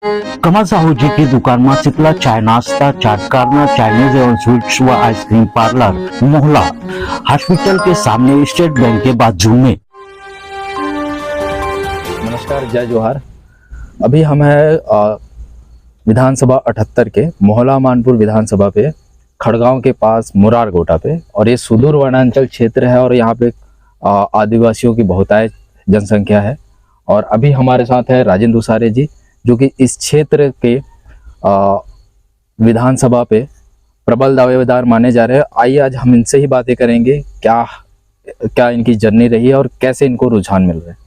कमल साहू जी की दुकान में शीतला चाय नाश्ता, चाट कॉर्नर, चाइनीज एवं स्वीट्स व आइसक्रीम पार्लर, मोहल्ला हॉस्पिटल के सामने, स्टेट बैंक के बाजू में। नमस्कार, जय जोहार। अभी हम है विधानसभा 78 के मोहल्ला मानपुर विधानसभा पे, खड़गांव के पास मुरार गोटा पे, और ये सुदूर वनांचल क्षेत्र है और यहाँ पे आदिवासियों की बहुतायत जनसंख्या है। और अभी हमारे साथ है राजेंद्र उसारे जी, जो कि इस क्षेत्र के विधानसभा पे प्रबल दावेदार माने जा रहे हैं। आइए आज हम इनसे ही बातें करेंगे, क्या इनकी जर्नी रही है और कैसे इनको रुझान मिल रहा है।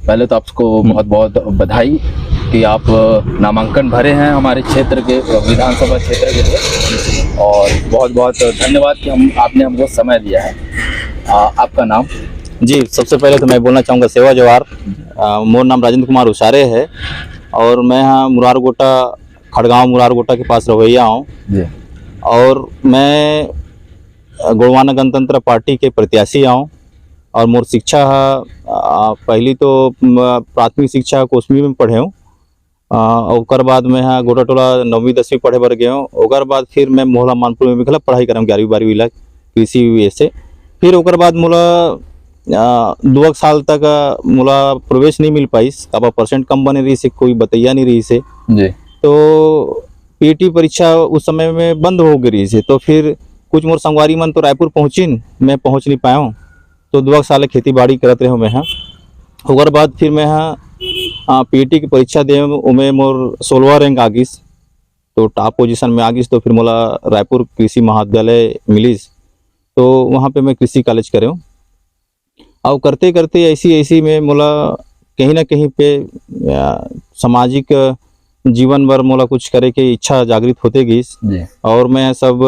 पहले तो आपको बहुत बहुत बधाई कि आप नामांकन भरे हैं हमारे क्षेत्र के विधानसभा क्षेत्र के लिए, और बहुत बहुत धन्यवाद कि आपने हमको समय दिया है। आपका नाम? जी, सबसे पहले तो मैं बोलना चाहूँगा सेवा जवाहर। मोर नाम राजेंद्र कुमार उसारे है और मैं यहाँ मुरार गोटा, खड़गांव मुरार गोटा के पास रवैया हूँ जी। और मैं गोड़वाना गणतंत्र पार्टी के प्रत्याशी हूँ। और मोर शिक्षा पहली तो प्राथमिक शिक्षा कोसमी में पढ़े हूँ, और बाद में यहाँ गोटा टोला 9वीं 10वीं पढ़े बर गए हूँ। और बाद फिर मैं मोहल्ला मानपुर में भी पढ़ाई करम 11वीं 12वीं ला कृषि विषय से। फिर और बाद मोला 2 साल तक मोला प्रवेश नहीं मिल पाई, अब परसेंट कम बने रही से, कोई बतैया नहीं रही से जी। तो पीटी परीक्षा उस समय में बंद हो गई से, तो फिर कुछ मोर संगवारी मन तो रायपुर पहुँचिन, मैं पहुँच नहीं पाया हूँ। तो 2 साल खेती बाड़ी करते रहो मैं यहाँ। और बाद फिर मैं यहाँ पीटी की परीक्षा दे, उमें मोर 16वां रैंक आ गई, तो टॉप पोजीशन में आ गई। तो फिर मोला रायपुर कृषि महाविद्यालय मिलीस, तो वहाँ पे मैं कृषि कॉलेज करे हूँ। और करते करते ऐसी में मोला कहीं ना कहीं पे सामाजिक जीवन भर मोला कुछ करे के इच्छा जागृत होते गई। और मैं सब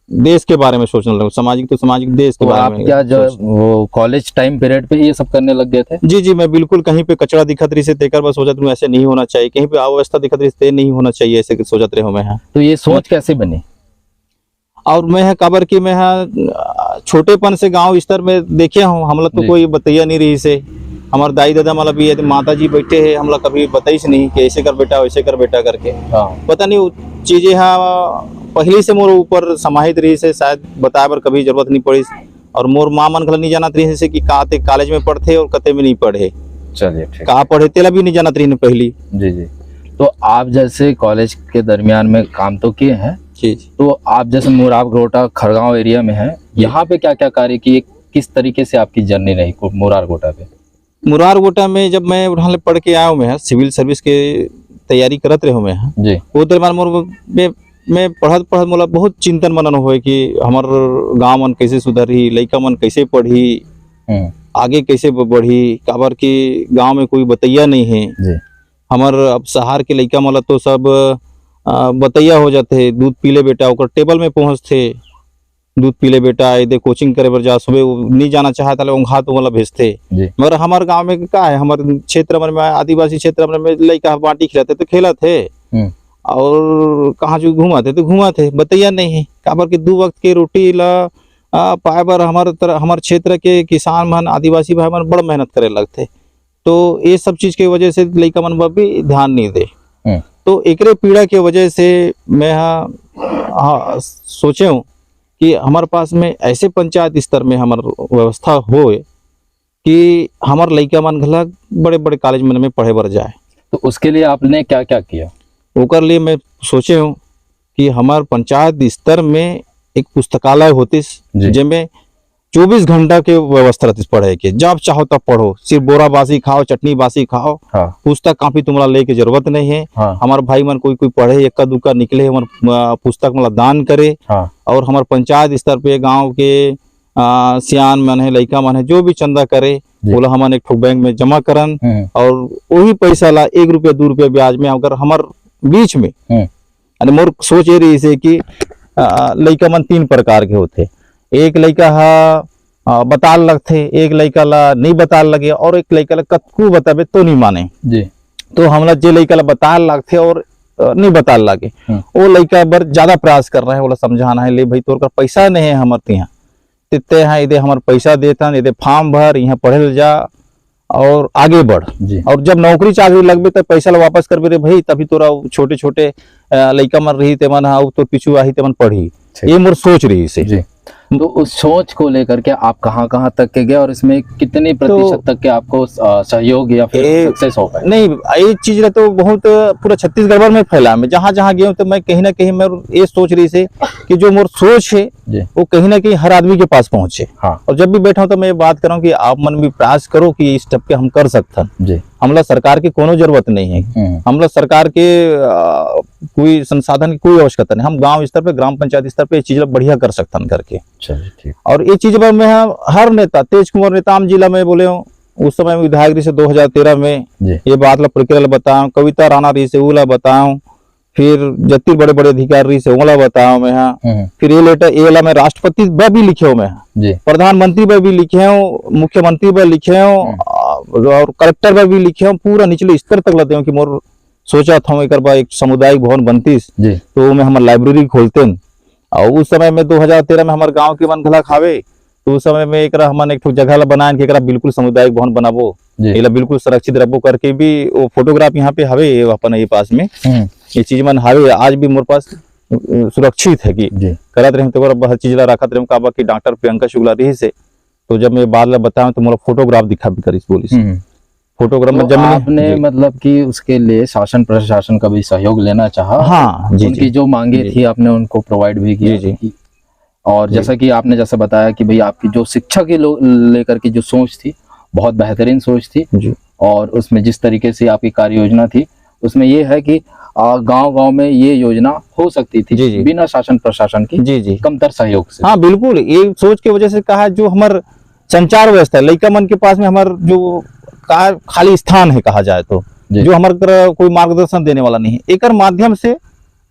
देश के बारे में सोचने लगा, सामाजिक तो सामाजिक, देश के बारे में। क्या जो वो कॉलेज टाइम पीरियड पे ये सब करने लग गए थे? जी, मैं बिल्कुल कहीं पे कचरा दिखत रही से तेकर बस सोचत हूँ ऐसे नहीं होना चाहिए, कहीं पे अव्यवस्था दिखत रही से नहीं होना चाहिए, ऐसे सोचत रहे हो मैं यहाँ। तो ये सोच कैसे बनी? और मैं काबर की मैं यहाँ छोटेपन से गांव स्तर में देखे हूँ, हमला तो कोई बतैया नहीं रही से। हमारे दाई दादा मतलब भी माता जी बैठे है, हमला कभी बताइस नहीं कि ऐसे कर बेटा वैसे कर बेटा करके। पता नहीं चीजें यहाँ पहले से मोर ऊपर समाहित रही से, शायद बताए बर कभी जरूरत नहीं पड़ी। और मोर माँ मन खला नहीं जानत रही से कि कहाँ कॉलेज में पढ़ते और कते में नहीं पढ़े। चलिए, कहाँ पढ़े तेला भी नहीं जानत रही पहली। जी। तो आप जैसे कॉलेज के दरमियान में काम तो किए हैं जी। तो आप जैसे मुरार गोटा खड़गांव एरिया में है, यहाँ पे क्या क्या कार्य किए, किस तरीके से आपकी जर्नी रही मुरार गोटा पे? मुरार गोटा में जब मैं वहाँ पढ़ के आया हूँ, मैं सिविल सर्विस के तैयारी करत रहे हूँ मैं जी। वो दरमियान मोर मैं पढ़त मोला बहुत चिंतन मनन हुए कि हमार गाँव मन कैसे सुधरी, लड़का मन कैसे पढ़ी, आगे कैसे बढ़ी। काबर की गाँव में कोई बतैया नहीं है जी। हमार अब शहर के लड़का मन तो सब बतैया हो जाते, दूध पी ले बेटा, और टेबल में पहुँचते, दूध पी ले बेटा, यदि कोचिंग करे बर जा, सुबह नहीं जाना चाहता उंघा तो वाला भेजते। मगर हमारे गांव में क्या है, हमारे क्षेत्र में आदिवासी क्षेत्र में लड़का बाटी खिलाते तो खेला थे, और कहाँ जो घुमाते तो घुमाते, बतैया नहीं है। काबर के 2 वक्त के रोटी ला पाए बर हमारे क्षेत्र के किसान मन, आदिवासी भाई मन बड़ा मेहनत करे लगते। तो ये सब चीज की वजह से लड़का मन भी ध्यान नहीं दे। तो एकरे पीड़ा के वजह से मैं सोचे हूँ कि हमारे पास में ऐसे पंचायत स्तर में हमार व्यवस्था हो कि हमार लड़का मन घला बड़े बड़े कॉलेज में पढ़े बर जाए। तो उसके लिए आपने क्या क्या किया? ओकर लिए मैं सोचे हूँ कि हमार पंचायत स्तर में एक पुस्तकालय होती, जिसमें 24 घंटा के व्यवस्था रहती पढ़े के, जब चाहो तब पढ़ो, सिर्फ बोरा बासी खाओ, चटनी बासी खाओ। पुस्तक काफी तुम्हारा लेके जरूरत नहीं है। हमारे भाई मन कोई पढ़े, एक्का दुक्का निकले, हमारे पुस्तक मतलब दान करे। और हमारे पंचायत स्तर पे गांव के सियान मन है, लड़का मन है, जो भी चंदा करे बोला हम एक ठोक बैंक में जमा करन, और वही पैसा ला 1 रुपया 2 रुपया ब्याज में अगर हमार बीच में। मोर सोच ये रही से कि लड़का मन 3 प्रकार के होते, एक लड़का बताल लगते, एक लड़का ला नहीं बताल लगे, और एक लड़का ला कतकू बताबे तो नहीं माने जी। तो हमला जे लड़का ला बताल लगते और नहीं बताल लगे, वो लड़का बर ज्यादा प्रयास कर रहा है, बोला समझाना है, ले भाई तोर का पैसा नहीं है हमारे यहाँ, तिते हैं, यदि हमारे पैसा देता, यदि फॉर्म भर यहाँ पढ़े जा, और आगे बढ़। जी और जब नौकरी चाकरी लगबे तब पैसा ला वापस करबे रे भाई, तभी तोरा छोटे छोटे लइका मन रही तेमन हाँ तो पीछू आही तेमन पढ़ी। ठीक। ये मोर सोच रही से। जी। तो उस सोच को लेकर के आप कहाँ कहाँ तक के गए और इसमें कितने प्रतिशत तक के आपको सहयोग या फिर सक्सेस हो पाए? नहीं, ये चीज रहे तो बहुत पूरा छत्तीसगढ़ भर में फैला। मैं जहाँ जहाँ गया हूँ तो मैं कहीं ना कहीं मैं ये सोच रही से कि जो मोर सोच है जी वो कहीं ना कहीं हर आदमी के पास पहुंचे। हाँ और जब भी बैठा हूं तो मैं ये बात कर रहा हूँ कि आप मन भी प्रयास करो कि इस स्टेप के हम कर सकते। जी हमला सरकार की कोनो जरूरत नहीं है, हमला सरकार के कोई संसाधन की कोई आवश्यकता नहीं। हम गांव स्तर पे, ग्राम पंचायत स्तर पे ये चीज बढ़िया कर सकते करके। चलिए ठीक। और ये चीज पर मैं हर नेता, तेज कुमार नेताम जिला में बोले हूँ, उस समय विधायक रही से 2013 में जी ये बात ला प्रक्रिया ला बताऊं, कविता राणा रही से उला बताऊं, फिर जत्ती बड़े बड़े अधिकारी रही से उला बताऊं मैं हाँ। फिर ये लेटर ये ला मैं राष्ट्रपति पर भी लिखे हूँ मैं जी प्रधानमंत्री पर भी लिखे हूँ, मुख्यमंत्री पर लिखे हूँ और कलेक्टर पर भी लिखे हूँ। पूरा निचले स्तर तक लाते हूँ कि मोर सोचा था एक बार एक सामुदायिक भवन बनतीस जी तो मैं हमारे लाइब्रेरी खोलते। और उस समय में 2013 में हमारे गांव के मन खला खावे तो उस समय में एक हमन एक जगह ला बनाए कि एकरा बिल्कुल सामुदायिक भवन बनाबो, एला बिल्कुल सुरक्षित रखबो करके भी वो फोटोग्राफ यहाँ पे हवे अपन ये पास में ये चीज मन हवे आज भी मोर पास सुरक्षित है कि करत रहे तो हर चीज ला रखत रहे का कि डॉक्टर प्रियंका शुक्ला रही से। तो जब मैं बात ला बताऊं तो मोला फोटोग्राफ दिखा भी करी बोली फोटोग्राफ में तो आपने मतलब कि उसके लिए शासन प्रशासन का भी सहयोग लेना चाहा। हाँ जी, उनकी जो मांगे थी आपने उनको प्रोवाइड भी किया जी। और जैसा कि आपने जैसे बताया कि भाई आपकी जो शिक्षा के लेकर की जो सोच थी बहुत बेहतरीन सोच थी जी। और उसमें जिस तरीके से आपकी कार्य योजना थी उसमें ये है कि गांव-गांव में ये योजना हो सकती थी जी। बिना शासन प्रशासन की जी कमतर सहयोग से। हाँ बिल्कुल, ये सोच की वजह से कहा जो हमार संचार व्यवस्था लड़का मन के पास में हमार जो खाली स्थान है कहा जाए तो जो हमारे कोई मार्गदर्शन देने वाला नहीं है, एक माध्यम से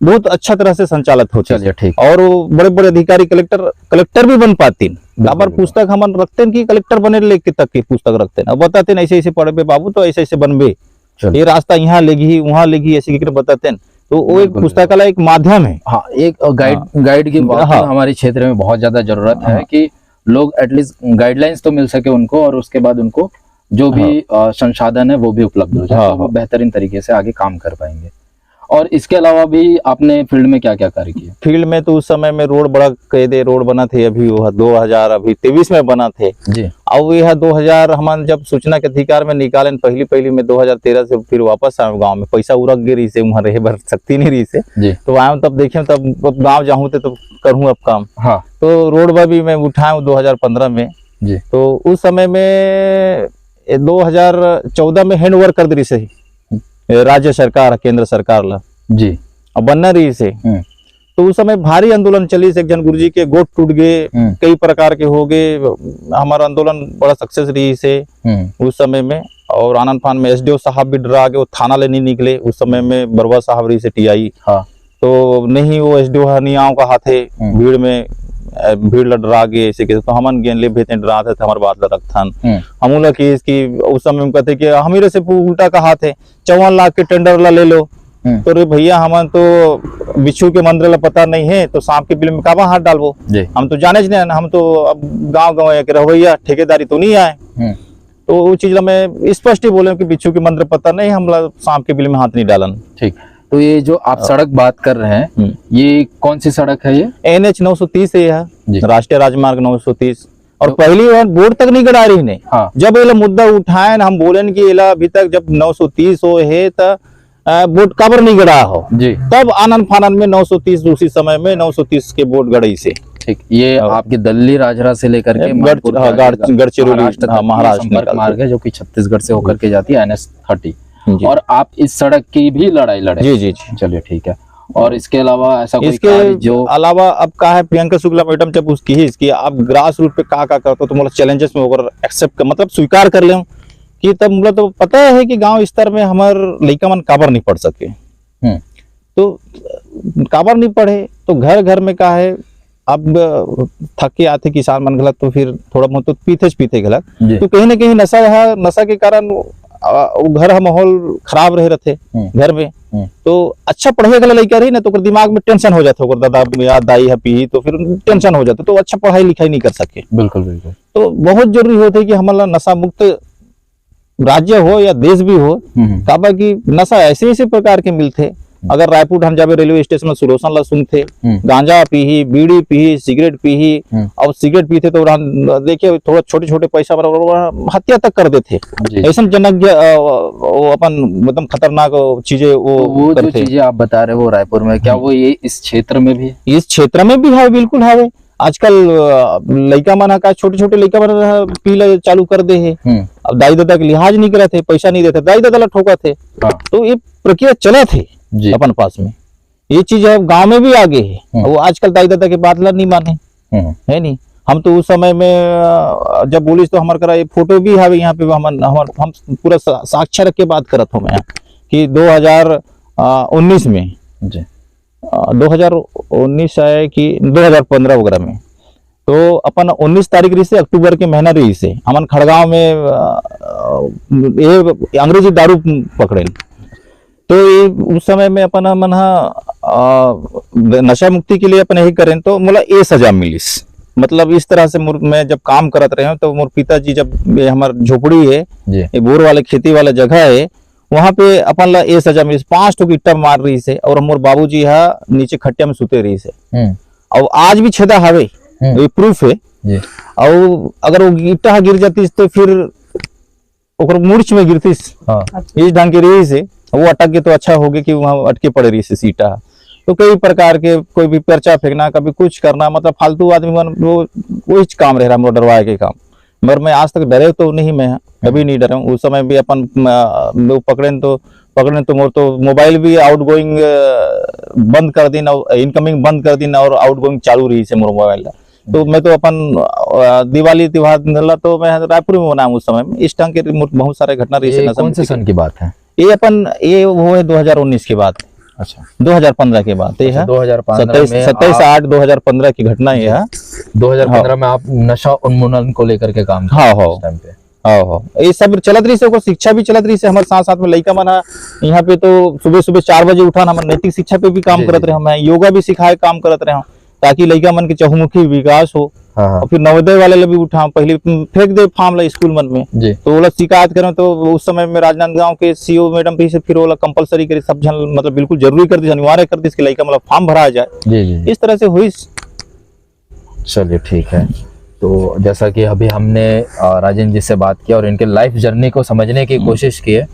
बहुत अच्छा तरह से संचालित हो। चलिए ठीक। और बड़े बड़े अधिकारी कलेक्टर भी बन पाती अबर पुस्तक हम रखते हैं कि कलेक्टर बने लेके तक की पुस्तक रखते हैं, अब बताते हैं ऐसे ऐसे पढ़े बाबू तो ऐसे ऐसे बनबे, ये रास्ता यहाँ लेगी वहाँ लेगी ऐसे बताते हैं। तो वो एक पुस्तकालय एक माध्यम है। हाँ एक गाइड की हमारे क्षेत्र में बहुत ज्यादा जरूरत है कि लोग एटलीस्ट गाइडलाइंस तो मिल सके उनको और उसके बाद उनको जो भी संसाधन है वो भी उपलब्ध हो जाए तो वो बेहतरीन तरीके से आगे काम कर पाएंगे। और इसके अलावा भी आपने फील्ड में क्या क्या कार्य किया? फील्ड में तो उस समय में रोड बड़ा कैदे रोड बना थे, अभी वो 2023 में बना थे जी। अब यह 2000 हम जब सूचना के अधिकार में निकाले पहली में 2013 से फिर वापस आए गाँव में, पैसा उड़क गए रही से वहाँ रहे भर सकती नहीं रही से जी। तो आए तब देखे तब गाँव जाऊँ तो करूँ अब काम। हाँ तो रोड भी मैं उठाऊँ 2015 में जी। तो उस समय में 2014 में हैंड ओवर कर दी से राज्य सरकार केंद्र सरकार ला जी अब बनना रही से। तो उस समय भारी आंदोलन चली से, एक जन गुरुजी के गोट टूट गए, कई प्रकार के हो गए, हमारा आंदोलन बड़ा सक्सेस रही से उस समय में। और आनंद फान में एसडीओ साहब भी डरा के वो थाना ले नहीं निकले उस समय में, बरवा साहब रही से टीआई। हाँ तो नहीं वो एसडीओ नहीं आओ कहा थे भीड़ में, भीड़ डरा गए ऐसे तो हमन गेन ले भेजते डरा थे हमारे बात ला रखथन हम लोग की इसकी उस समय में कहते कि हम से उल्टा कहा थे 54 लाख के टेंडर ला ले लो। तो रे भैया हम तो बिच्छू के मंदिर ला पता नहीं है तो सांप के बिल में काबा हाथ डालबो, हम तो जाने नहीं, हम तो अब गाँव के रवैया ठेकेदारी तो नहीं आए। तो वो चीज ला मैं स्पष्ट ही बोले कि बिच्छू के मंदिर पता नहीं, हम सांप के बिल में हाथ नहीं डालन। ठीक। तो ये जो आप सड़क बात कर रहे हैं ये कौन सी सड़क है? ये NH 930 है, यह राष्ट्रीय राजमार्ग 930। और पहली बार बोर्ड तक नहीं गड़ा रही ने। हाँ। जब ये मुद्दा उठाए हम बोले कि ये अभी तक जब 930 हो है तो बोर्ड कबर नहीं गड़ा हो जी, तब आनंद फानन में 930 दूसरी समय में 930 के बोर्ड गड़ई से। ठीक। ये आपकी दिल्ली राजहरा से लेकर के गढ़चिरौली महाराष्ट्र मार्ग है जो कि छत्तीसगढ़ से होकर के जाती है NH 30। और आप इस सड़क की भी लड़ाई लड़े? जी जी जी। चलिए ठीक है। और इसके अलावा ऐसा कोई इसके जो अलावा अब का है प्रियंका शुक्ला मैडम जब उसकी ही इसकी आप ग्रास रूट पे का करते हो तो मतलब चैलेंजेस में होकर एक्सेप्ट मतलब स्वीकार कर ले कि तब मतलब तो पता है कि गांव स्तर में हमार लड़का मन काबर नहीं पढ़ सके। तो काबर नहीं पढ़े तो घर घर में का है अब थके आते किसान मन गलत तो फिर थोड़ा बहुत तो पीते गलत तो कहीं ना कहीं नशा के कारण वो घर का माहौल खराब रहे रहते घर में। तो अच्छा पढ़े गला लड़का रही ना तो दिमाग में टेंशन हो जाता है, दादा या दाई है पी तो फिर टेंशन हो जाता तो अच्छा पढ़ाई लिखाई नहीं कर सके। बिल्कुल बिल्कुल। तो बहुत जरूरी होता है कि हमारा नशा मुक्त राज्य हो या देश भी हो, काबा की नशा ऐसे ऐसे प्रकार के मिलते। अगर रायपुर हम जाबे रेलवे स्टेशन में सुरोसन ला सुनते, गांजा पीही, बीड़ी पीही, सिगरेट पीही, और सिगरेट पीते तो देखिए थोड़ा छोटे छोटे पैसा हत्या तक कर देते। ऐसा जनक अपन एकदम खतरनाक चीजें वो जो चीजें आप बता रहे हो रायपुर में, क्या वो ये इस क्षेत्र में भी, इस क्षेत्र में भी है? बिल्कुल है। आजकल लड़का मन का छोटे छोटे लड़का मन पीला चालू कर दे है। अब दाई दादा के लिहाज नहीं करे थे, पैसा नहीं देते, दाई दादा ला ठोका थे। तो ये प्रक्रिया चला थे अपन पास में। ये चीज है गांव में भी आगे है। वो आजकल दाई दादा के बात ला नहीं माने है नहीं। हम तो उस समय में जब बोली तो हमारे करा ये फोटो भी है यहाँ पे। हम पूरा साक्ष्य रख के बात करत हूँ मैं कि 2019 में 2019 है कि 2015 वगैरह में, तो अपन 19 तारीख रही से अक्टूबर के महीना रही से हमन खड़गांव में ये अंग्रेजी दारू पकड़े। तो ये उस समय में अपन मन नशा मुक्ति के लिए अपन यही करें तो मोला ये सजा मिलिस। मतलब इस तरह से मैं जब काम करत रहे हूँ तो मोर पिताजी जब ये हमार झोपड़ी है, ये बोर वाले खेती वाला जगह है, वहां पे अपन ला ये सजा मिली। 5 ठो गिट्टा मार रही से और मोर बाबूजी हा नीचे खटिया में सुते रही से। और आज भी छेदा हवे, ये प्रूफ है। और अगर वो गिट्टा गिर जाती तो फिर ओकर मूर्छ में गिरतीस। इस ढंग के रही से वो अटक के तो अच्छा हो गया कि वहां अटके पड़े रही से सीटा। तो कई प्रकार के कोई भी पर्चा फेंकना, कभी कुछ करना, मतलब फालतू आदमी वो काम रह रहा है डरवाए के काम। मगर मैं आज तक डरे तो नहीं, मैं कभी नहीं डरा हूँ। उस समय भी अपन पकड़े तो मोर तो मोबाइल भी आउटगोइंग बंद कर दिन और इनकमिंग बंद कर दिन और आउटगोइंग चालू रही से मोर मोबाइल। तो मैं तो अपन दिवाली त्योहार तो मैं रायपुर में बनाऊँ उस समय में। इस ढंग के बहुत सारे घटना रही से। कौन से सन की बात है ये? अपन ये वो है 2019 की बात। अच्छा, 2015 के बाद ये है। 27/8/2015 की घटना ये है। 2015 में आप नशा उन्मूलन को लेकर के काम हाँ ये सब चलत रही से। शिक्षा भी चलत रही से हमारे साथ साथ में। लड़का मन यहाँ पे तो सुबह सुबह 4 बजे उठाना, हम नैतिक शिक्षा पे भी काम करत रहे। मैं योगा भी सिखाए काम करत रहे ताकि लड़का मन के चहुमुखी विकास हो। और फिर नवोदय वाले भी उठा, पहले फेंक दे फार्म ला स्कूल मन में। तो वो लोग शिकायत करें तो उस समय में राजनांदगांव के सीओ मैडम भी से फिर वो लोग कंपलसरी करे, सब जन मतलब बिल्कुल जरूरी कर दी, अनिवार्य कर दी इसके लड़का मतलब फार्म भरा जाए। इस तरह से हुई। चलिए ठीक है। तो जैसा कि अभी हमने राजेंद्र जी से बात किया और इनके लाइफ जर्नी को समझने की कोशिश की है,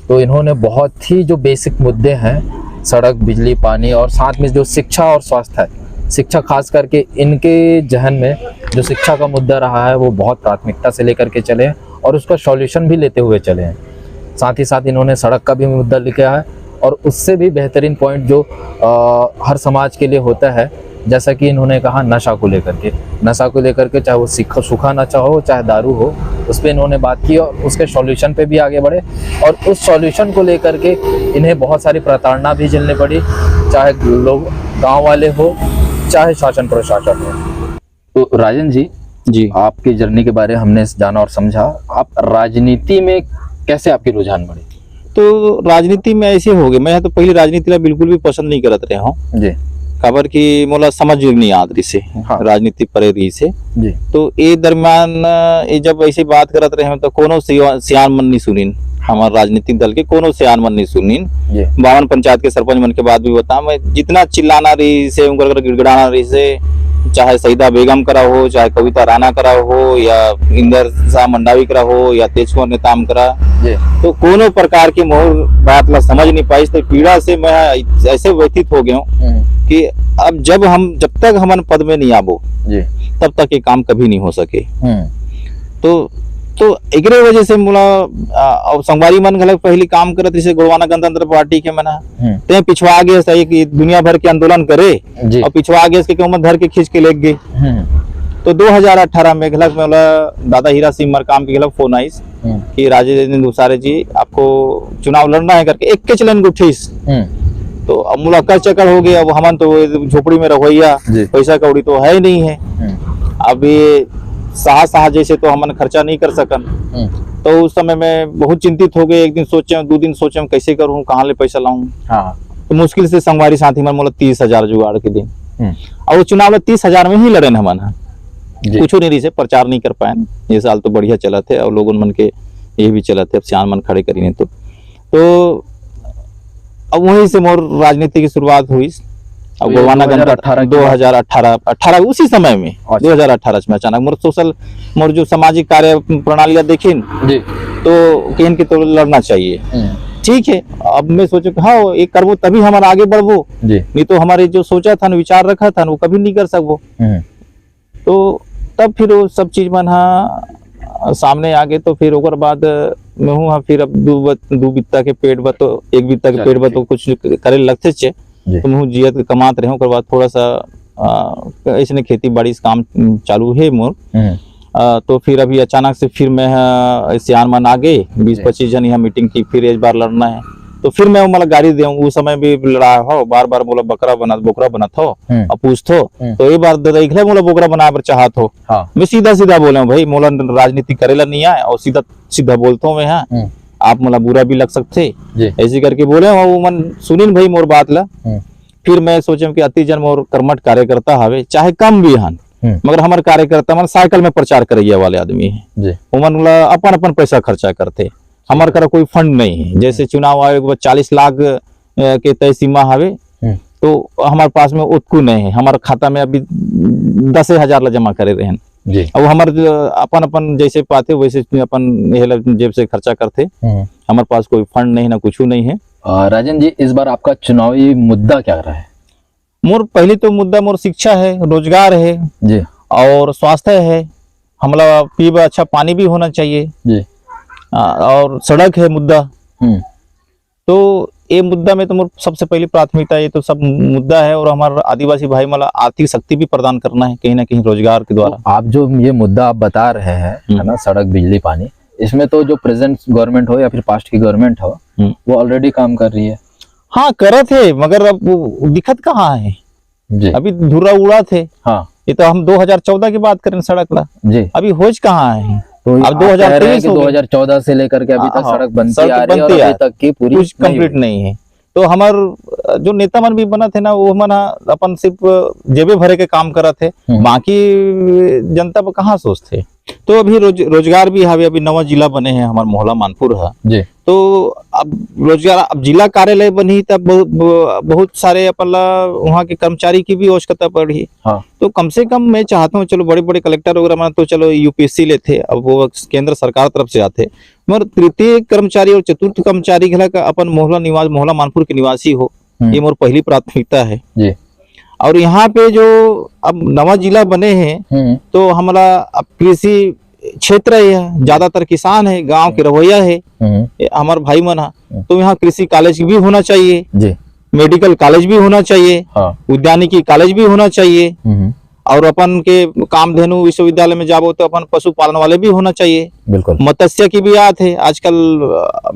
तो इन्होंने बहुत ही जो बेसिक मुद्दे हैं, सड़क, बिजली, पानी और साथ में जो शिक्षा और स्वास्थ्य है, शिक्षा खास करके इनके जहन में जो शिक्षा का मुद्दा रहा है वो बहुत प्राथमिकता से लेकर के चले हैं और उसका सॉल्यूशन भी लेते हुए चले हैं। साथ ही साथ इन्होंने सड़क का भी मुद्दा लिखा है और उससे भी बेहतरीन पॉइंट जो हर समाज के लिए होता है, जैसा कि इन्होंने कहा नशा को लेकर के, चाहे वो सूखा नशा हो चाहे दारू हो, उस पर इन्होंने बात की और उसके सॉल्यूशन पे भी आगे बढ़े। और उस सॉल्यूशन को लेकर के इन्हें बहुत सारी प्रताड़ना भी झेलनी पड़ी, चाहे लोग गाँव वाले हो चाहे शासन प्रशासन हो। तो राजेंद्र जी, आपकी जर्नी के बारे में हमने जाना और समझा। आप राजनीति में कैसे आपकी रुझान बढ़ी? तो राजनीति में ऐसे हो गए, मैं तो पहले राजनीति ला बिल्कुल भी पसंद नहीं करत रहे हूँ जी। खबर की मोला समझ नहीं आत रही से राजनीति परे रही से जी। तो ये दरमियान ये जब ऐसी बात करत रहे तो कोनो सियान मन नहीं सुनीन, हमारे राजनीतिक दल के कोनो सियान मन नहीं सुनीन। 52 पंचायत के सरपंच मन के बाद भी बता, मैं जितना चिल्लाना रही से उनका गिड़गिड़ाना रही से, चाहे सईदा बेगम करा हो, चाहे कविता राणा करा हो, या इंदर शाह मंडावी करा हो, या तेज कुंवर नेताम करा, तो कोनो प्रकार की मोर बात ला समझ नहीं पाई। तो पीड़ा से मैं ऐसे व्यथित हो गया हूँ कि अब जब तक हम पद में नहीं आबो तब तक ये काम कभी नहीं हो सके। तो एक वजह से मुला संगवारी मन गलत पहली काम करत जैसे गोवाना गणतंत्र पार्टी के मना ते पिछवा गए सही कि दुनिया भर के आंदोलन करे और पिछवा गए इसके उम्र धर के खींच के ले गए। तो 2018 में गलत में दादा हीरा सिंह मरकाम के गलत फोन आई कि राजेंद्र दुसारे जी आपको चुनाव लड़ना है करके एक के चलन उठीस। तो अब मुलाकात चक्कर हो गया। अब हम तो झोपड़ी में रहोइया, पैसा कौड़ी तो है नहीं है। अब ये साहा जैसे तो हमन खर्चा नहीं कर सकन। तो उस समय में बहुत चिंतित हो गए। एक दिन सोचे, 2 दिन सोचे कैसे करूं, कहाँ ले पैसा लाऊं। तो मुश्किल से संगवारी साथी मन मोला 30,000 जुगाड़ के दिन और वो चुनाव 30,000 में ही लड़े हमन कुछ नहीं रही से प्रचार नहीं कर पाए। ये साल तो बढ़िया चला थे और लोगों मन के ये भी चला थे, अब सियान मन खड़े करी नहीं तो अब वहीं से मोर राजनीति की शुरुआत हुई। अब तो गोवाना 2018 उसी समय में, 2018 में अचानक मोर सोशल मोर जो सामाजिक कार्य प्रणालियां देखी जी, तो कहीं की तो लड़ना चाहिए। ठीक है, अब मैं सोचो कि हाँ ये करबो तभी हमारा आगे बढ़बो जी, नहीं तो हमारे जो सोचा था ना, विचार रखा था ना, वो कभी नहीं कर सकबो। तो तब फिर वो सब चीज मन सामने आ गए। तो फिर ओकर बाद मैं हूँ फिर अब दू बित्ता के पेट बा तो एक बित्ता के पेट बा तो कुछ करे लगते चे, तो मैं जियत कमात रहे। ओकर बाद थोड़ा सा ऐसे खेती बाड़ी से काम चालू है मोर। तो फिर अभी अचानक से फिर मैं सियान मन आ गए, 20-25 जन यहाँ मीटिंग की, फिर एक बार लड़ना है। तो फिर मैं मतलब गाड़ी दे उस समय भी लड़ा हो, बार बार बोला बोकरा बना थो अब पूछ थो, तो एक बार देखले मोला बोकरा बना पर चाहत हो। मैं सीधा सीधा बोले भाई मोला राजनीति करेला नहीं आए और सीधा सीधा बोलता हूँ मैं, हाँ आप मोला बुरा भी लग सकते ऐसे करके बोले। वो मन सुनिन भाई मोर बात ला। फिर मैं सोचे कि अति जन मोर कर्मठ कार्यकर्ता हवे, चाहे कम भी हन मगर हमारे कार्यकर्ता मन साइकिल में प्रचार करैया वाले आदमी है, वो मन अपन अपन पैसा खर्चा करते। हमारे करा कोई फंड नहीं है। जैसे चुनाव आयोग 40 लाख के तय सीमा हवे, तो हमारे पास में उतकू नहीं है। हमारे खाता में अभी 10,000 ला जमा करे रहे हैं। अब हमारे अपन अपन जैसे पाते वैसे अपन जेब से खर्चा करते। हमारे पास कोई फंड नहीं ना कुछ नहीं है। राजन जी, इस बार आपका चुनावी मुद्दा क्या रहा है? मोर पहली तो मुद्दा मोर शिक्षा है, रोजगार है जी, और स्वास्थ्य है। हमला पीबा अच्छा पानी भी होना चाहिए जी, और सड़क है मुद्दा। तो ये मुद्दा में तो मोर सबसे पहली प्राथमिकता ये तो सब मुद्दा है। और हमारे आदिवासी भाई मला आर्थिक शक्ति भी प्रदान करना है कहीं ना कहीं रोजगार के द्वारा। तो आप जो ये मुद्दा आप बता रहे हैं है ना, सड़क बिजली पानी, इसमें तो जो प्रेजेंट गवर्नमेंट हो या फिर पास्ट की गवर्नमेंट हो वो ऑलरेडी काम कर रही है। हाँ करे थे, मगर अब वो दिक्कत कहाँ है जी, अभी धुरा उड़ा थे। हाँ, ये तो हम 2014 की बात करें सड़क ला जी, अभी होज कहाँ है। तो अब 2014 से लेकर के अभी तक सड़क बनती आ रही है और अभी तक की पूरी कुछ कंप्लीट नहीं है। तो हमार जो नेता मन भी बना थे ना, वो मन अपन सिर्फ जेबे भरे के काम करा थे, बाकी जनता पर कहाँ सोचते। तो अभी रोजगार भी हवे, अभी नवा जिला बने हैं हमार मोहला मानपुर है जी। तो अब रोजगार, अब जिला कार्यालय बनी तब बहुत सारे अपन वहाँ के कर्मचारी की भी आवश्यकता पड़ी। हाँ। तो कम से कम मैं चाहता हूँ, चलो बड़े बड़े कलेक्टर वगैरह तो चलो यूपीएससी लेते, अब वो केंद्र सरकार तरफ से आते, मगर तृतीय कर्मचारी और चतुर्थ कर्मचारी का अपन मोहला मानपुर के निवासी हो, ये मोर पहली प्राथमिकता है जी। और यहाँ पे जो अब नवा जिला बने हैं तो हमारा अब कृषि क्षेत्र है, ज्यादातर किसान है, गांव के रवैया है हमारे भाई मन। तो यहाँ कृषि कॉलेज भी होना चाहिए जी, मेडिकल कॉलेज भी होना चाहिए, उद्यानिकी कॉलेज भी होना चाहिए, और अपन के कामधेनु विश्वविद्यालय में जाबो तो अपन पशुपालन वाले भी होना चाहिए। बिल्कुल। मत्स्य की भी आत है आजकल,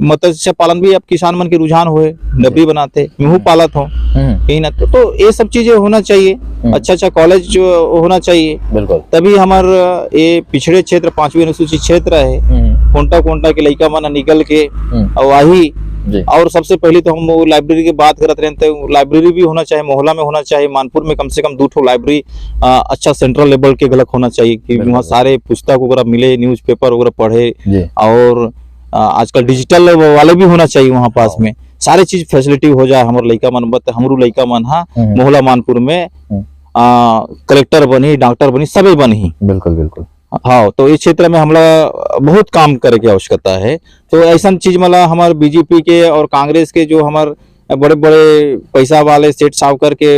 मत्स्य पालन भी अब किसान मन के रुझान हुए, डबरी बनाते, मुँह पालत हो कहीं ना। तो ये सब चीजें होना चाहिए, अच्छा कॉलेज होना चाहिए। बिल्कुल। तभी हमारे ये पिछड़े क्षेत्र 5वीं अनुसूचित क्षेत्र है, कोंटा के लड़का मन निकल के और वही। और सबसे पहले तो हम लाइब्रेरी की बात करते रहे, तो लाइब्रेरी भी होना चाहिए, मोहल्ला में होना चाहिए, मानपुर में कम से कम 2 लाइब्रेरी अच्छा सेंट्रल लेवल के गलत होना चाहिए कि वहाँ सारे पुस्तक वगैरह मिले, न्यूज़पेपर वगैरह पढ़े। और आजकल डिजिटल वाले भी होना चाहिए वहाँ पास में, सारे चीज फैसिलिटी हो जाए। हमारे लड़का मन हमरू लड़का मन मोहल्ला मानपुर में कलेक्टर बनी, डॉक्टर बनी, सभी बनी। बिल्कुल बिल्कुल। हाँ, तो इस क्षेत्र में हमला बहुत काम करे की आवश्यकता है। तो ऐसा चीज मला हमारे बीजेपी के और कांग्रेस के जो हमारे बड़े बड़े पैसा वाले सेठ साहूकार के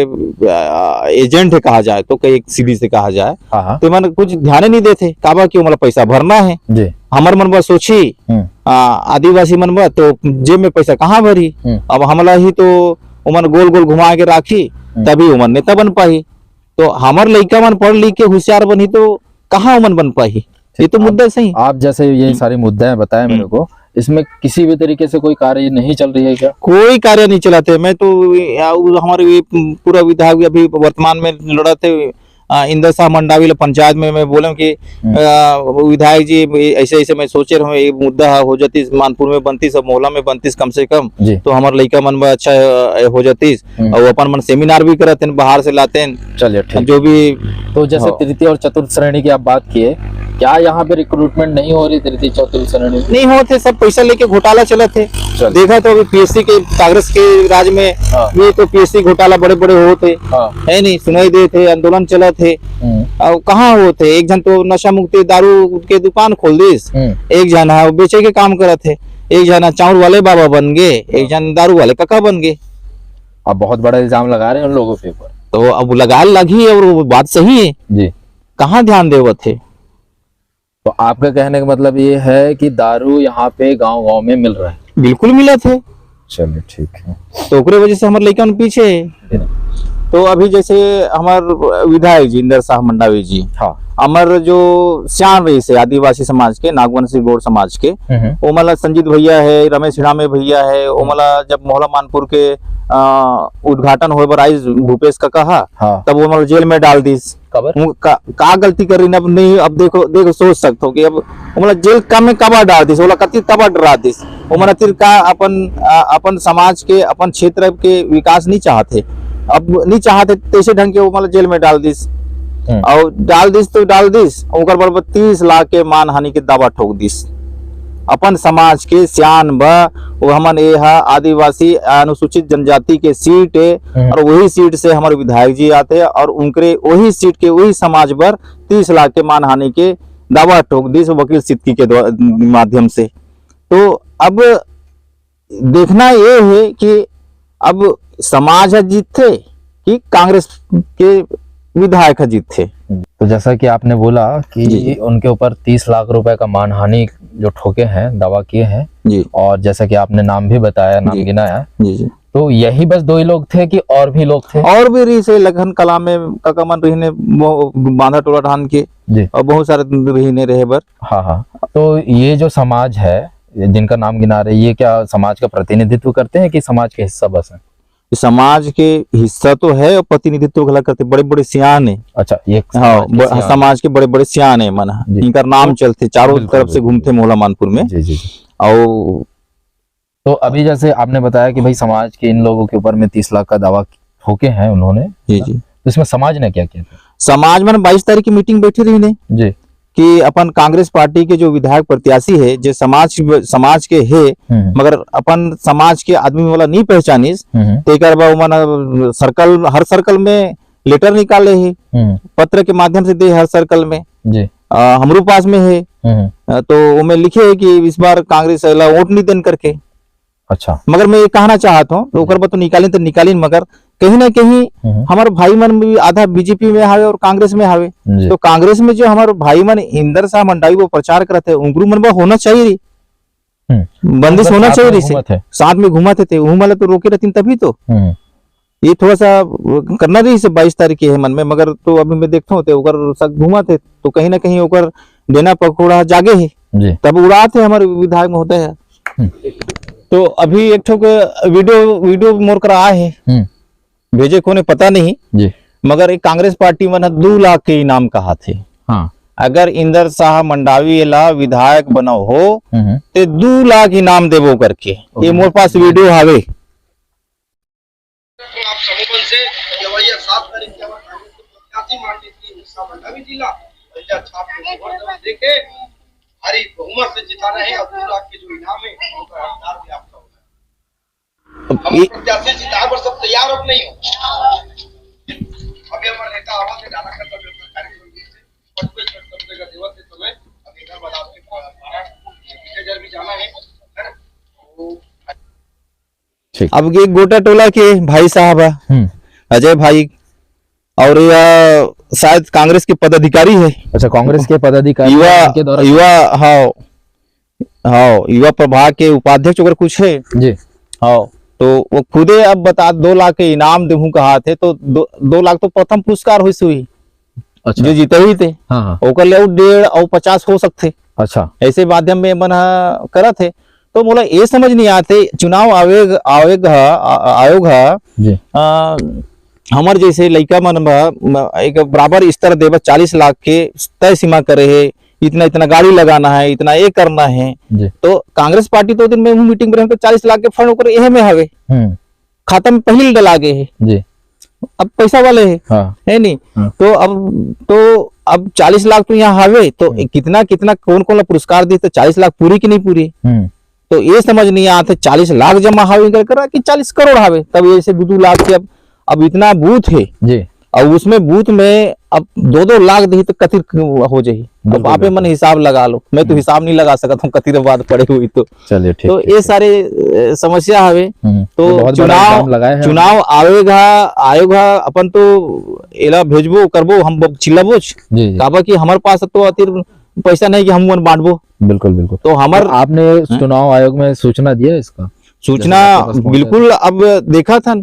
एजेंट है कहा जाए, तो कई सीधी से कहा जाए, तो मन कुछ ध्यान नहीं देते काबा क्यों मतलब पैसा भरना है जी। हमार मन बा सोची आदिवासी मन बा तो जेब में पैसा कहाँ भरी। अब हमला ही तो उमन गोल गोल घुमा के राखी तभी उमन नेता बन पाई। तो हमार लड़का मन पढ़ लिख के होशियार बनी तो कहाँ उमन बन पाई। ये तो मुद्दा सही। आप जैसे ये सारे मुद्दे बताए मेरे को, इसमें किसी भी तरीके से कोई कार्य नहीं चल रही है क्या? कोई कार्य नहीं चलाते। मैं तो हमारे पूरा विधायक अभी वर्तमान में लड़ा थे इंदर शाह मंडावी पंचायत में, मैं बोला कि विधायक जी ऐसे ऐसे मैं सोचे रहा हूँ, ये मुद्दा हो जाती मानपुर में बनती, सब मोहल्ला में बनती कम से कम, तो हमारे लड़का मन में अच्छा हो जाती। और अपन मन सेमिनार भी करते हैं, बाहर से लाते हैं। चलिए जो भी। तो जैसे तृतीय और चतुर्थ श्रेणी की आप बात किए, क्या यहाँ पे रिक्रूटमेंट नहीं हो रही तृतीय चौथी श्रेणी में? नहीं होते, सब पैसा लेके घोटाला चले थे। चल। देखा तो अभी पीएससी के कांग्रेस के राज में हाँ। ये तो पीएससी घोटाला बड़े बड़े होते हाँ। है नहीं, सुनाई दे थे, आंदोलन चला थे। और कहाँ होते, एक जन तो नशा मुक्ति दारू के दुकान खोल दिस, एक जन है बेचे के काम करे थे, एक जन चाउर वाले बाबा बन गए, एक जन दारू वाले काका बन गए। अब बहुत बड़ा इल्जाम लगा रहे हैं उन लोगों के ऊपर। तो अब लगा लगी और वो बात सही है, जी। कहाँ ध्यान देव थे। तो आपका कहने का मतलब ये है कि दारू यहाँ पे गांव गांव में मिल रहा है? बिल्कुल मिला थे। चलिए ठीक है। तो ओकरे वजह से हमारे लड़का पीछे है। तो अभी जैसे हमारे विधायक जी इंदर शाह मंडावी जी, हाँ, हमारे जो सियान रईस है आदिवासी समाज के, नागवंशी गौड़ समाज के, वो मला संजीत भैया है, रमेश हिडामे भैया है, वो मला जब मोहला मानपुर के उद्घाटन होए बर आई भूपेश का कहा, हाँ। तब वो मला जेल में डाल दिस। का गलती कर रही अब नहीं, अब देखो सोच सकते हो कि अब वो मला जेल का में कबा डाल दिस, बोला कति तबा डरा दिस। वो मला तिर का अपन समाज के, अपन क्षेत्र के विकास नहीं चाहते, अब नहीं चाहते तैसे ढंग के वो मला जेल में डाल दिस। और डाल दिस तो डाल दिस, ओकर बराबर 30 लाख के मान हानि के दावा ठोक दिस। अपन समाज के सियान वो हमन ये आदिवासी अनुसूचित जनजाति के सीट है, और वही सीट से हमारे विधायक जी आते हैं, और उनके वही सीट के वही समाज पर 30 लाख के मान हानि के दावा ठोक दिस वकील सिद्दकी के माध्यम से। तो अब देखना ये है कि अब समाज जीतते कि कांग्रेस के विधायक जीत थे। तो जैसा कि आपने बोला कि उनके ऊपर 30 लाख रुपए का मानहानि जो ठोके हैं, दावा किए हैं जी, और जैसा कि आपने नाम भी बताया, नाम गिनाया जी जी, तो यही बस 2 ही लोग थे कि और भी लोग थे? और भी रही से लखन कला में काकामन रही ने बांधा टोला ढान के जी, और बहुत सारे रही ने रहे बर। हाँ हाँ। तो ये जो समाज है जिनका नाम गिना रहे, ये क्या समाज का प्रतिनिधित्व करते हैं कि समाज के हिस्सा बस है? समाज के हिस्सा तो है और प्रतिनिधित्व गला करते, बड़े बड़े सियान है। अच्छा, ये हाँ, समाज के बड़े बड़े सियान है मन, इनका नाम चलते चारों तरफ से घूमते मोहला मानपुर में। जी जी। और तो अभी जैसे आपने बताया कि भाई समाज के इन लोगों के ऊपर में 30 लाख का दावा ठोके हैं उन्होंने, जी जी, तो इसमें समाज ने क्या किया था? समाज में 22 तारीख की मीटिंग बैठी रही ने जी, कि अपन कांग्रेस पार्टी के जो विधायक प्रत्याशी है, जो समाज के है, मगर अपन समाज के आदमी वाला नहीं पहचानिस, सर्कल हर सर्कल में लेटर निकाले है, पत्र के माध्यम से दे हर सर्कल में जी, हमरो पास में है। तो मैं लिखे है कि इस बार कांग्रेस वोट नहीं देन करके। अच्छा, मगर मैं ये कहना चाहता हूँ तो निकाली, मगर कहीं ना कहीं हमारे भाई मन भी आधा बीजेपी में हावे और कांग्रेस में हावे। तो कांग्रेस में जो हमारे भाई मन इंदर शाह मंडावी वो प्रचार करते हैं, उंगरू मन होना चाहिए, बंदिश होना चाहिए, साथ में घुमा थे वाला तो रोके रहती तभी तो ये थोड़ा सा करना रही से 22 तारीख के है मन में। मगर तो अभी मैं देखता हूँ घुमा थे तो कहीं ना कहीं ओकर देना पकौड़ा जागे है, तब उड़ाते हमारे विधायक महोदय है। तो अभी एक ठोक वीडियो मोर कर आए है, भेजे को ने पता नहीं जी, मगर एक कांग्रेस पार्टी में 2 लाख के इनाम कहा थे। हाँ, अगर इंदर शाह मंडावी ला विधायक बनो हो तो 2 लाख इनाम देवो करके, ये मोर पास वीडियो हावे। आप समूहन से जवैया 7 तारीख के हमारे कांग्रेस के प्रत्याशी मान लीजिए इंदर शाह मंडावी जिला और छाप के जबरदस्त देखे भारी बहुमत से जिताना है और 2 लाख के जो इनाम है उनका हकदार भी आपका होगा। हम प्रत्याशी जिता पर सब तैयार अब नहीं हो। अभी हमारे नेता आवाज से डाला करता कार्यक्रम से 55 का दिवस है, तुम्हें अभी घर बता विजयनगर भी जाना है ना। अब एक गोटा टोला के भाई साहब अजय भाई, और यह शायद कांग्रेस के पदाधिकारी है। अच्छा, कांग्रेस के पदाधिकारी, युवा प्रभाग के उपाध्यक्ष अगर कुछ है जी। हाँ, तो वो खुदे अब बता 2 लाख के इनाम देहूं कहा थे, तो 2 लाख तो प्रथम पुरस्कार हुई। अच्छा, जो जीते ही थे। हाँ, ओकर ले 1.5 और 50 हो सकते। अच्छा, ऐसे माध्यम में मन करा थे। तो मोला ये समझ नहीं आते, चुनाव आयोग हमारे जैसे लड़का मन एक बराबर स्तर देव 40 लाख के तय सीमा करे है, इतना गाड़ी लगाना है, इतना ये करना है। तो कांग्रेस पार्टी तो दिन में मीटिंग में 40 लाख के फंड यह में हवे खाता में पहले डला गए है जी। अब पैसा वाले है, हाँ है नहीं। हाँ। तो अब 40 लाख तो यहाँ हावे, तो कितना कितना कौन कौन पुरस्कार दी, तो 40 लाख पूरी की नहीं पूरी, तो ये समझ नहीं आता 40 लाख जमा हावे कर कि 40 करोड़ हावे, तब ऐसे 2 लाख के अब इतना बूथ है जी, और उसमें बूथ में अब 2 लाख दी तो कतिर हो जाही। अब बिल्कुल, आपे मन हिसाब लगा लो, मैं तो हिसाब नहीं लगा सकता हूँ कतिर बात पड़े हुई तो। चलिए ठीक। तो ये सारे समस्या हवे। तो बहुत बड़ा इल्जाम लगाए हैं। चुनाव आएगा अपन तो एला भेजबो करबो, हम चिल्लाबो जी जी, काबा कि हमारे पास तो अतिर पैसा नहीं कि हम मन बांटबो, बिल्कुल बिल्कुल। तो हमार तो आपने चुनाव आयोग में सूचना दिया इसका? सूचना जैसे आपके पास पहुंचा बिल्कुल अब देखा था,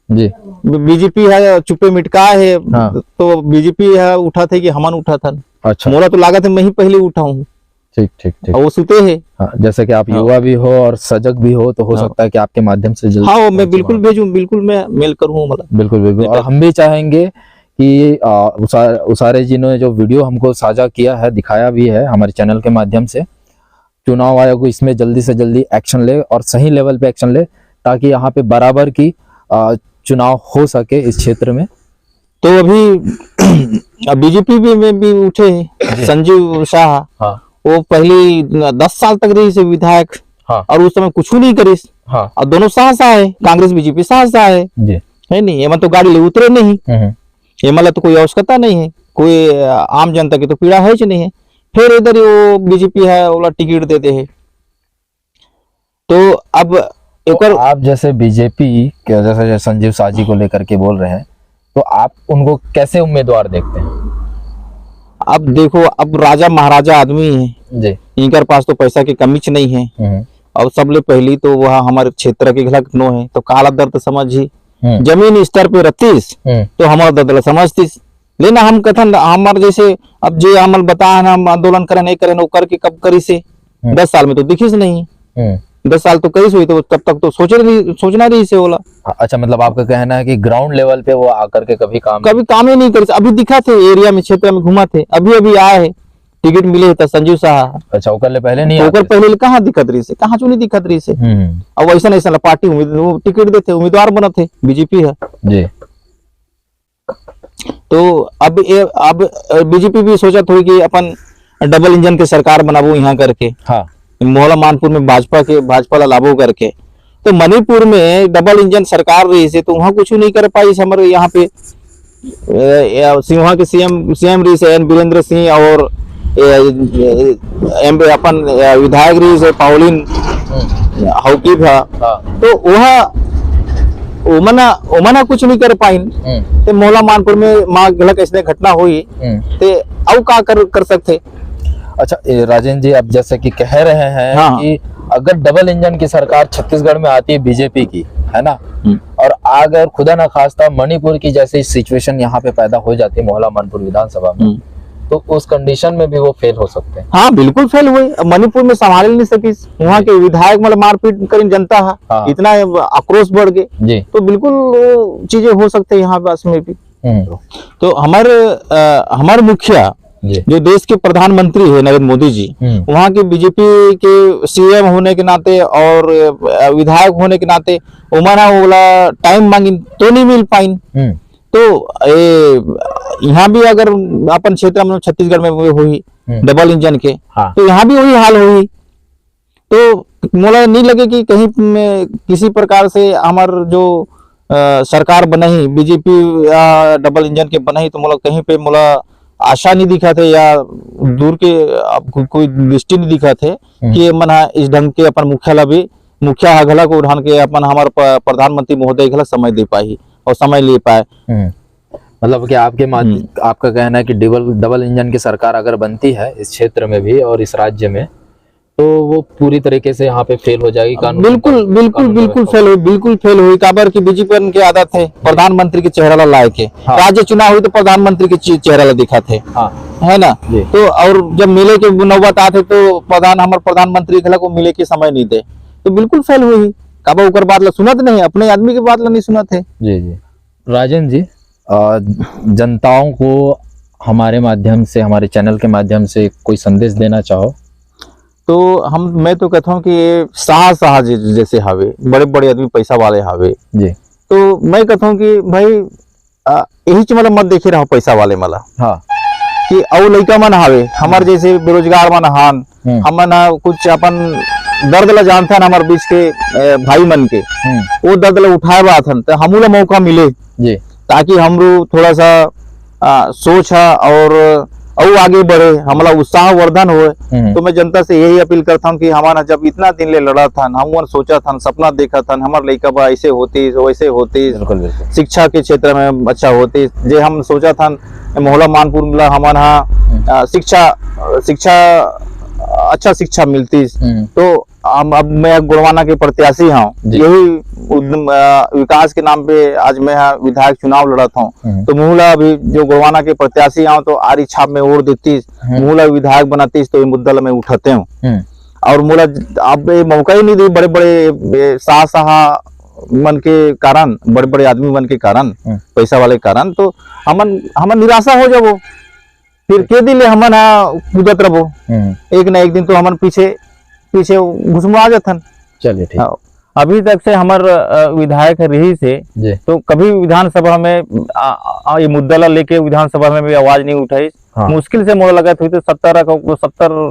जी, बीजेपी है चुप्पे मिटका है, हाँ। तो बीजेपी है उठा थे कि हमन उठा था, अच्छा मोला तो लागत है मैं ही पहले उठा हूँ, ठीक ठीक ठीक। और वो सुते है। हाँ, जैसे कि आप हाँ। युवा भी हो और सजग भी हो, तो हो हाँ। सकता है कि आपके माध्यम से जल्द हाँ वो मैं पहुंचे बिल्कुल वहाँ। भेजूं, बिल्कुल मैं मेल करूँ मतलब। बिल्कुल बिल्कुल। और हम भी चाहेंगे कि उसारे जी ने जो वीडियो हमको साझा किया है, दिखाया भी है हमारे चैनल के माध्यम से, चुनाव आयोग इसमें जल्दी से जल्दी एक्शन ले और सही लेवल पे एक्शन ले, ताकि यहाँ पे बराबर की चुनाव हो सके इस क्षेत्र में। तो अभी बीजेपी में भी उठे हैं संजीव शाह, हाँ वो पहली 10 साल तक रही से विधायक, हाँ और उस समय कुछ नहीं करी, हाँ और दोनों साहसा है, कांग्रेस बीजेपी साहसा है जी, नहीं, एमन तो गाड़ी ले उतरे नहीं, हम्म, एमन तो कोई आवश्यकता नहीं है, कोई आम जनता की तो पीड़ा है ही नहीं है। फिर इधर वो बीजेपी है वाला टिकट देते हैं, तो अब तो आप जैसे बीजेपी के जैसे संजीव शाह जी को लेकर के बोल रहे हैं, तो आप उनको कैसे उम्मीदवार देखते हैं? अब देखो, अब राजा महाराजा आदमी है, जी, इनके पास तो पैसा की कमी नहीं है, अब सबले पहली तो वह हमारे क्षेत्र के खिलाफ नो है, तो काला दर्द समझी, जमीन स्तर पे रखतीस तो हमारा दर्द समझतीस, लेना हम कथन हमारे जैसे अब जे अमल बता हम आंदोलन करे नहीं करे, वो करके कब करी से 10 साल में तो दिखीस नहीं, 10 साल तो करीस हुई, तो तब तक तो सोचना रही से बोला। अच्छा, मतलब आपका कहना है कि ग्राउंड लेवल पे वो आकर के कभी काम ही नहीं करे। अभी दिखा थे एरिया में, क्षेत्र में घुमा थे, अभी आए है, टिकट मिले था संजीव शाह। अच्छा, ओकर ले पहले नहीं ओकर पहले कहाँ दिखत रही से, कहाँ चुनी दिखत रही से, अब ऐसा ऐसा पार्टी टिकट देते उम्मीदवार बना थे, बीजेपी है जी। तो अब बीजेपी भी सोचा थोड़ी कि अपन डबल इंजन के सरकार बनाबो यहाँ करके, हाँ, मोहला मानपुर में भाजपा ला लाभो करके, तो मणिपुर में डबल इंजन सरकार रही से, तो वहाँ कुछ नहीं कर पाई हमारे यहाँ पे वहाँ के सीएम रही से वीरेंद्र सिंह, और अपन विधायक रही से पाउलिन हाउकी था, तो वह ओमना कुछ नहीं कर पाई, ते मोहला मानपुर में माँ गलत ऐसे घटना हुई, ते अब का कर सकते। अच्छा राजेंद्र जी, अब जैसे कि कह रहे हैं हाँ। कि अगर डबल इंजन की सरकार छत्तीसगढ़ में आती है बीजेपी की, है ना, और अगर खुदा ना खास्ता मणिपुर की जैसी सिचुएशन यहाँ पे पैदा हो जाती है मोहला मानपुर विधानसभा में, तो उस कंडीशन में भी वो फेल हो सकते हैं। हाँ बिल्कुल फेल हुए, मणिपुर में संभाल नहीं सकी, वहाँ के विधायक मतलब मारपीट करी जनता है, हाँ। इतना आक्रोश बढ़ गए जी, तो बिल्कुल चीजें हो सकते हैं यहाँ पास में भी। तो हमारे मुखिया जो देश के प्रधानमंत्री है नरेंद्र मोदी जी, वहाँ के बीजेपी के सीएम होने के नाते और विधायक होने के नाते उमरा वाला टाइम मांगी तो नहीं मिल पाई, तो यहाँ भी अगर अपन क्षेत्र में छत्तीसगढ़ में हुई डबल इंजन के, हाँ। तो यहाँ भी वही हाल हुई, तो मोला नहीं लगे कि कहीं किसी प्रकार से हमार जो सरकार बनाई बीजेपी डबल इंजन के बनाई, तो मोला कहीं पे मोला आशा नहीं दिखा थे या दूर के कोई दृष्टि नहीं दिखा थे कि मन इस ढंग के अपन मुखिया हगला को उठान के अपन हमारे प्रधानमंत्री महोदय गला समय दे पाई और समय ले पाए। मतलब कि आपका कहना है कि डबल इंजन की सरकार अगर बनती है इस क्षेत्र में भी और इस राज्य में, तो वो पूरी तरीके से यहाँ पे फेल हो जाएगी। बिल्कुल फेल हुई। काबर की बीजेपी की आदत है प्रधानमंत्री के चेहरा लाए के, हाँ। राज्य चुनाव हुई तो प्रधानमंत्री के चेहरा ला दिखा थे, हाँ। है ना, तो और जब मिले के नौबत आते तो हमारे प्रधानमंत्री को मिले के समय नहीं दे, तो बिल्कुल फेल हुई। काबा उकर बात ला सुनत नहीं, अपने आदमी के बात ला नहीं सुनत है। जी जी। राजेंद्र जी, जनताओं को हमारे माध्यम से, हमारे चैनल के माध्यम से कोई संदेश देना चाहो? तो मैं तो कहता हूँ कि शाह जैसे हावे बड़े बड़े आदमी पैसा वाले हावे जी, तो मैं कहता हूँ कि भाई यही च मतलब मत देखे रहो पैसा वाले मला हाँ कि औ लइका मन हावे हमार जैसे बेरोजगार मन हान हमन कुछ अपन दर्द ला जानथन हमार बीच के भाई मन के वो दर्द ला उठाए बाथन तो हमू ला मौका मिले जी ताकि हमरो थोड़ा सा सोच है और आगे बढ़े हमला उत्साह वर्धन हो। तो मैं जनता से यही अपील करता हूँ कि हमारा जब इतना दिन ले लड़ा था हम सोचा था सपना देखा था हमारे लड़का बा ऐसे होती वैसे होती शिक्षा के क्षेत्र में अच्छा होती जे हम सोचा था मोहल्ला मानपुर हमारा शिक्षा अच्छा शिक्षा मिलती तो अब मैं गुणवाना के प्रत्याशी हूँ यही विकास के नाम पे आज मैं विधायक चुनाव लड़ा हूँ तो मुहला अभी जो गुणवाना के प्रत्याशी हूँ तो आरी छाप में ओढ़ देती मुहला विधायक बनाती तो ये मुद्दा मैं उठाते हूँ और मुला अब ये मौका ही नहीं दी बड़े बड़े शाह मन के कारण बड़े बड़े आदमी मन के कारण पैसा वाले कारण तो हमन निराशा हो जाबो फिर के दिले हमन कूदत रहो एक ना एक दिन तो हमन पीछे घुसमुआ जाथन। चलिए ठीक अभी तक से हमार विधायक रही से तो कभी विधानसभा में ये मुद्दा ला लेके विधानसभा में भी आवाज नहीं उठाई। हाँ। मुश्किल से मोला लगा थी तो 70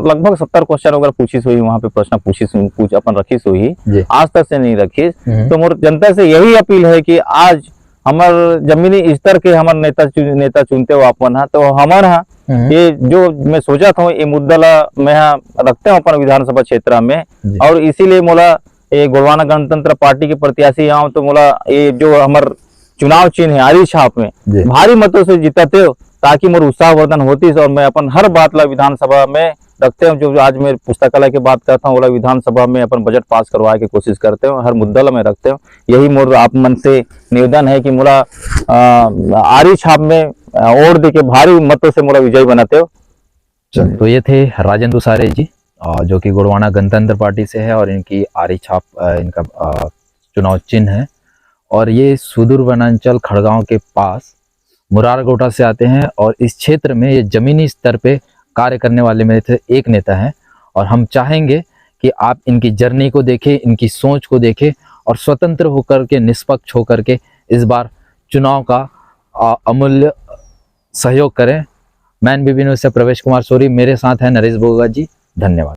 लगभग 70 क्वेश्चन अगर पूछी हुई वहाँ पे प्रश्न पूछ अपन रखी हुई आज तक से नहीं रखी। तो मोर जनता से यही अपील है कि आज हमार जमीनी स्तर के हमार नेता चुनते हो अपन है तो हमारा ये जो मैं सोचा था ये मुद्दा ला मैं रखते हूँ अपन विधानसभा क्षेत्र में और इसीलिए मोला ये गुणवाना गणतंत्र पार्टी के प्रत्याशी यहाँ तो मोला ये जो हमार चुनाव चिन्ह है आरी छाप में भारी मतों से जीतते हो ताकि मोर उत्साह वर्धन होती और मैं अपन हर बात ला विधानसभा में रखते हूँ। जो आज मैं पुस्तकालय की बात करता हूँ विधानसभा में अपन बजट पास करवाए की कोशिश करते हूँ हर मुद्दा ला मैं रखते हूँ। यही मोर आप मन से निवेदन है कि मोला आरी छाप में और दे के भारी मतों से मोला विजयी बनाते हो। तो ये थे राजेंद्र उसारे जी जो कि गुणवाना गणतंत्र पार्टी से है और इनकी आरी छाप इनका चुनाव चिन्ह है और ये सुदूर वनांचल खड़गांव के पास मुरारगोटा से आते हैं और इस क्षेत्र में ये जमीनी स्तर पे कार्य करने वाले में से एक नेता हैं और हम चाहेंगे कि आप इनकी जर्नी को देखें इनकी सोच को देखें और स्वतंत्र होकर के निष्पक्ष होकर के इस बार चुनाव का अमूल्य सहयोग करें। मैं NBB न्यूज़ से प्रवेश कुमार सोरी मेरे साथ है नरेश बोगा जी। धन्यवाद।